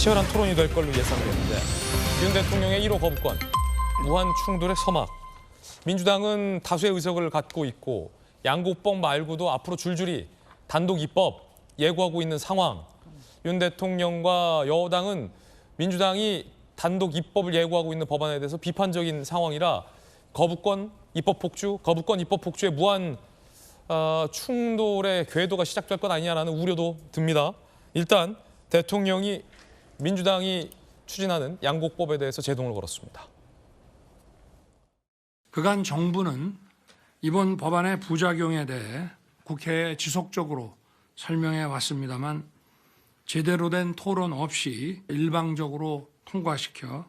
치열한 토론이 될 걸로 예상되는데 윤 대통령의 1호 거부권, 무한 충돌의 서막. 민주당은 다수의 의석을 갖고 있고 양곡법 말고도 앞으로 줄줄이 단독 입법 예고하고 있는 상황. 윤 대통령과 여당은 민주당이 단독 입법을 예고하고 있는 법안에 대해서 비판적인 상황이라 거부권 입법 폭주의 무한 충돌의 궤도가 시작될 것 아니냐라는 우려도 듭니다. 일단 대통령이 민주당이 추진하는 양곡법에 대해서 제동을 걸었습니다. 그간 정부는 이번 법안의 부작용에 대해 국회에 지속적으로 설명해 왔습니다만 제대로 된 토론 없이 일방적으로 통과시켜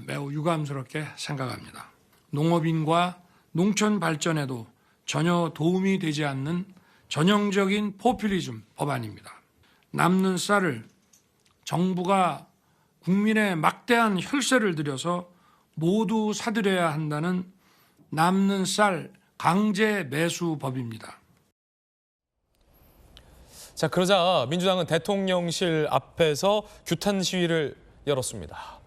매우 유감스럽게 생각합니다. 농업인과 농촌 발전에도 전혀 도움이 되지 않는 전형적인 포퓰리즘 법안입니다. 남는 쌀을 정부가 국민의 막대한 혈세를 들여서 모두 사들여야 한다는 남는 쌀 강제 매수법입니다. 자, 그러자 민주당은 대통령실 앞에서 규탄 시위를 열었습니다.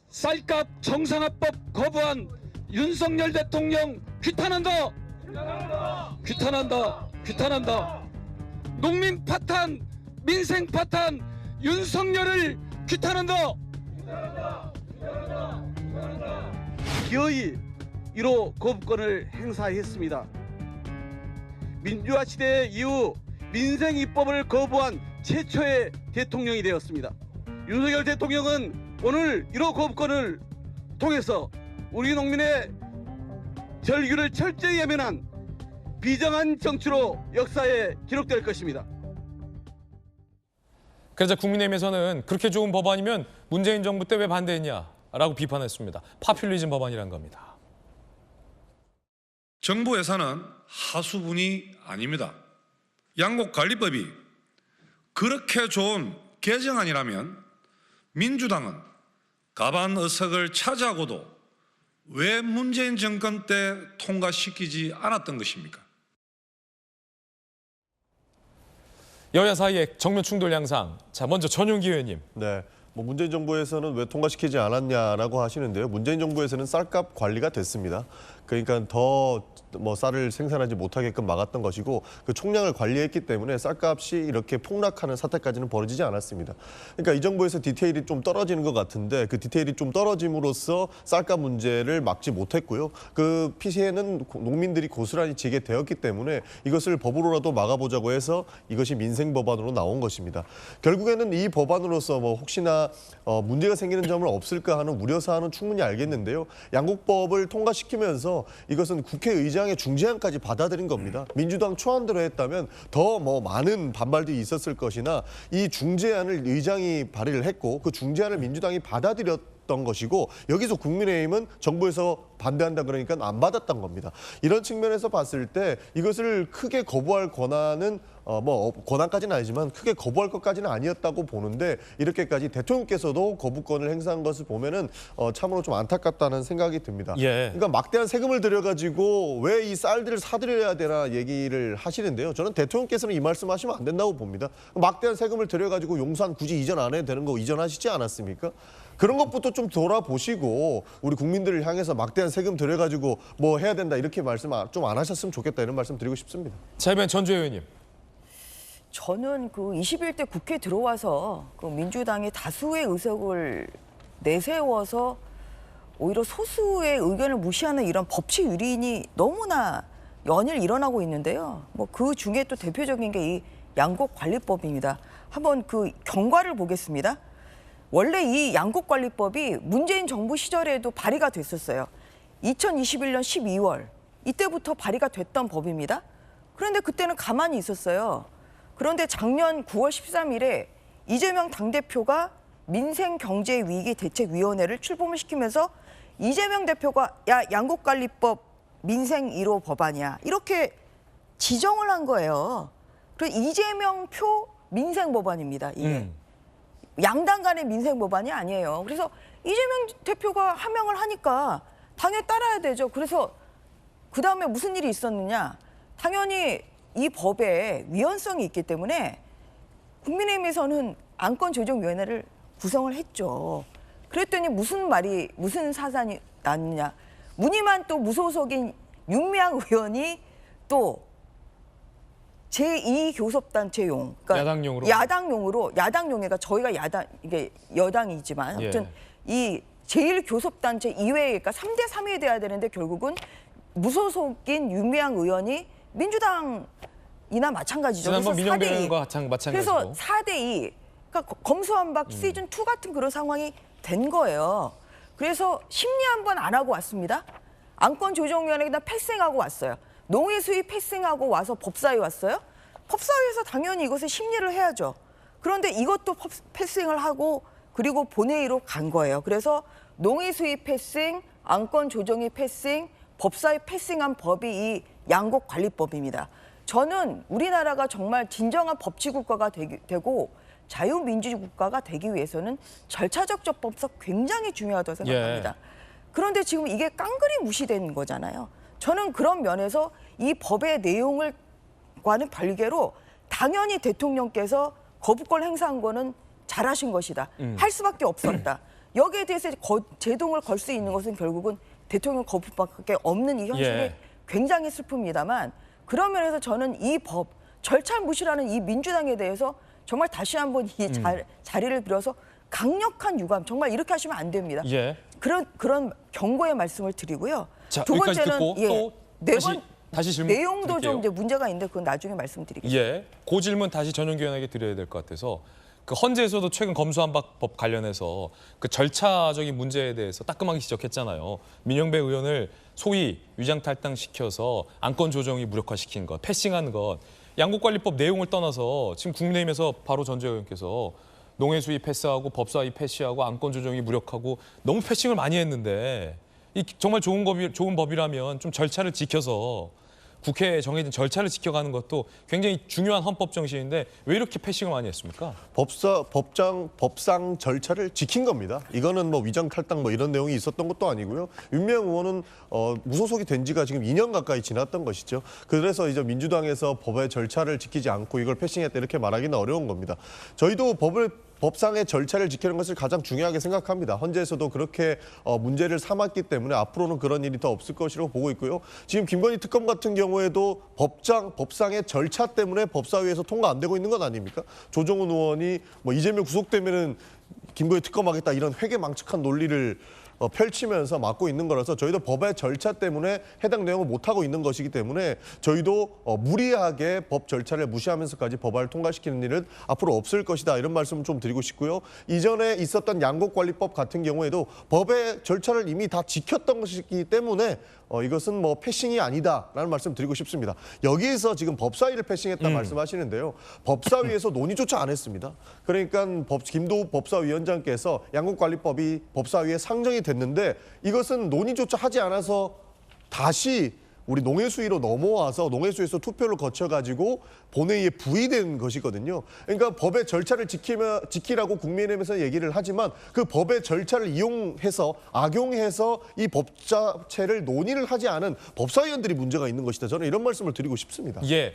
쌀값 정상화법 거부한 윤석열 대통령 규탄한다. 규탄한다. 농민 파탄, 민생 파탄, 윤석열을 규탄한다. 기어이 1호 거부권을 행사했습니다. 민주화 시대 이후 민생 입법을 거부한 최초의 대통령이 되었습니다. 윤석열 대통령은 오늘 1호 거부권을 통해서 우리 농민의 절규를 철저히 외면한 비정한 정치로 역사에 기록될 것입니다. 그러자 국민의힘에서는 그렇게 좋은 법안이면 문재인 정부 때 왜 반대했냐라고 비판했습니다. 파퓰리즘 법안이란 겁니다. 정부 예산은 하수분이 아닙니다. 양곡관리법이 그렇게 좋은 개정안이라면 민주당은 과반 의석을 차지하고도 왜 문재인 정권 때 통과시키지 않았던 것입니까? 여야 사이의 정면 충돌 양상. 자, 먼저 전용기 의원님. 네. 문재인 정부에서는 왜 통과시키지 않았냐라고 하시는데요. 문재인 정부에서는 쌀값 관리가 됐습니다. 그러니까 더 쌀을 생산하지 못하게끔 막았던 것이고 그 총량을 관리했기 때문에 쌀값이 이렇게 폭락하는 사태까지는 벌어지지 않았습니다. 그러니까 이 정부에서 디테일이 좀 떨어지는 것 같은데 그 디테일이 좀 떨어짐으로써 쌀값 문제를 막지 못했고요. 그 피해는 농민들이 고스란히 지게 되었기 때문에 이것을 법으로라도 막아보자고 해서 이것이 민생 법안으로 나온 것입니다. 결국에는 이 법안으로서 혹시나 문제가 생기는 점은 없을까 하는 우려사항은 충분히 알겠는데요. 양곡법을 통과시키면서 이것은 국회의장의 중재안까지 받아들인 겁니다. 민주당 초안대로 했다면 더 많은 반발들이 있었을 것이나 이 중재안을 의장이 발의를 했고 그 중재안을 민주당이 받아들였던 것이고 여기서 국민의힘은 정부에서 반대한다 그러니까 안 받았던 겁니다. 이런 측면에서 봤을 때 이것을 크게 거부할 권한은 권한까지는 아니지만 크게 거부할 것까지는 아니었다고 보는데 이렇게까지 대통령께서도 거부권을 행사한 것을 보면은 참으로 좀 안타깝다는 생각이 듭니다. 예. 그러니까 막대한 세금을 들여가지고 왜 이 쌀들을 사들여야 되나 얘기를 하시는데요. 저는 대통령께서는 이 말씀하시면 안 된다고 봅니다. 막대한 세금을 들여가지고 용산 굳이 이전 안 해도 되는 거 이전하시지 않았습니까? 그런 것부터 좀 돌아보시고 우리 국민들을 향해서 막대한 세금 들여가지고 해야 된다 이렇게 말씀 좀 안 하셨으면 좋겠다 이런 말씀 드리고 싶습니다. 자, 이번엔 전주혜 의원님. 저는 그 21대 국회 들어와서 그 민주당이 다수의 의석을 내세워서 오히려 소수의 의견을 무시하는 이런 법치 유린이 너무나 연일 일어나고 있는데요. 그 중에 또 대표적인 게 이 양곡관리법입니다. 한번 그 경과를 보겠습니다. 원래 이 양곡관리법이 문재인 정부 시절에도 발의가 됐었어요. 2021년 12월 이때부터 발의가 됐던 법입니다. 그런데 그때는 가만히 있었어요. 그런데 작년 9월 13일에 이재명 당대표가 민생경제위기대책위원회를 출범을 시키면서 이재명 대표가 양곡관리법 민생 1호 법안이야 이렇게 지정을 한 거예요. 그래서 이재명 표 민생 법안입니다. 이게. 양당 간의 민생 법안이 아니에요. 그래서 이재명 대표가 하명을 하니까 당연히 따라야 되죠. 그래서 그다음에 무슨 일이 있었느냐. 당연히 이 법에 위헌성이 있기 때문에 국민의힘에서는 안건조정위원회를 구성을 했죠. 그랬더니 무슨 사산이 났느냐. 무늬만 또 무소속인 윤미향 의원이 또 제2교섭단체용, 그러니까 야당용으로? 야당용회가 저희가 이게 여당이지만 예. 아무튼 이 제1교섭단체 이외에 그러니까 3대 3이 돼야 되는데 결국은 무소속인 윤미향 의원이 민주당이나 마찬가지죠. 지난번 그래서 4대 2. 민영배과 마찬가지고. 그래서 4대 2. 그러니까 검수완박 시즌 2 같은 그런 상황이 된 거예요. 그래서 심리 한 번 안 하고 왔습니다. 안건조정위원회에다 패싱하고 왔어요. 농해 수입 패싱하고 와서 법사위 왔어요. 법사위에서 당연히 이것을 심리를 해야죠. 그런데 이것도 패싱을 하고 그리고 본회의로 간 거예요. 그래서 농해 수입 패싱, 안건 조정위 패싱, 법사위 패싱한 법이 이 양곡관리법입니다. 저는 우리나라가 정말 진정한 법치국가가 되고 자유민주국가가 되기 위해서는 절차적 접근법 굉장히 중요하다고 생각합니다. 그런데 지금 이게 깡그리 무시된 거잖아요. 저는 그런 면에서 이 법의 내용과는 별개로 당연히 대통령께서 거부권 행사한 거는 잘하신 것이다. 할 수밖에 없었다. 여기에 대해서 제동을 걸 수 있는 것은 결국은 대통령 거부밖에 없는 이 현실이 예. 굉장히 슬픕니다만 그런 면에서 저는 이 법, 절차 무시라는 이 민주당에 대해서 정말 다시 한번 이 자리를 빌어서 강력한 유감, 정말 이렇게 하시면 안 됩니다. 예. 그런 경고의 말씀을 드리고요. 자, 두 여기까지 번째는 듣고 또 다시 질문 내용도 드릴게요. 좀 이제 문제가 있는데 그건 나중에 말씀드리겠습니다. 예, 그 질문 다시 전용기 의원에게 드려야 될 것 같아서 그 헌재에서도 최근 검수완박법 관련해서 그 절차적인 문제에 대해서 따끔하게 지적했잖아요. 민영배 의원을 소위 위장탈당시켜서 안건 조정이 무력화시킨 것, 패싱한 것, 양곡관리법 내용을 떠나서 지금 국민의힘에서 바로 전재 의원께서 농해 수입 패스하고 법사위 패시하고 안건 조정이 무력하고 너무 패싱을 많이 했는데 이 정말 좋은 법이라면 좀 절차를 지켜서 국회에 정해진 절차를 지켜가는 것도 굉장히 중요한 헌법 정신인데 왜 이렇게 패싱을 많이 했습니까? 법상 절차를 지킨 겁니다. 이거는 뭐 위장 탈당 뭐 이런 내용이 있었던 것도 아니고요. 윤미향 의원은 무소속이 된 지가 지금 2년 가까이 지났던 것이죠. 그래서 이제 민주당에서 법의 절차를 지키지 않고 이걸 패싱했다 이렇게 말하기는 어려운 겁니다. 저희도 법상의 절차를 지키는 것을 가장 중요하게 생각합니다. 헌재에서도 그렇게 문제를 삼았기 때문에 앞으로는 그런 일이 더 없을 것이라고 보고 있고요. 지금 김건희 특검 같은 경우에도 법상의 절차 때문에 법사위에서 통과 안 되고 있는 건 아닙니까? 조정훈 의원이 뭐 이재명 구속되면은 김건희 특검하겠다 이런 회계망측한 논리를 펼치면서 막고 있는 거라서 저희도 법의 절차 때문에 해당 내용을 못하고 있는 것이기 때문에 저희도 무리하게 법 절차를 무시하면서까지 법안을 통과시키는 일은 앞으로 없을 것이다 이런 말씀을 좀 드리고 싶고요. 이전에 있었던 양곡관리법 같은 경우에도 법의 절차를 이미 다 지켰던 것이기 때문에 이것은 뭐 패싱이 아니다라는 말씀 드리고 싶습니다. 여기에서 지금 법사위를 패싱했다 말씀하시는데요. 법사위에서 논의조차 안 했습니다. 그러니까 김도우 법사위원장께서 양곡관리법이 법사위에 상정이 됐는데 이것은 논의조차 하지 않아서 다시 우리 농해수위로 넘어와서 농해수위에서 투표를 거쳐가지고 본회의에 부의된 것이거든요. 그러니까 법의 절차를 지키라고 국민의힘에서 얘기를 하지만 그 법의 절차를 이용해서 악용해서 이 법 자체를 논의를 하지 않은 법사위원들이 문제가 있는 것이다. 저는 이런 말씀을 드리고 싶습니다. 예.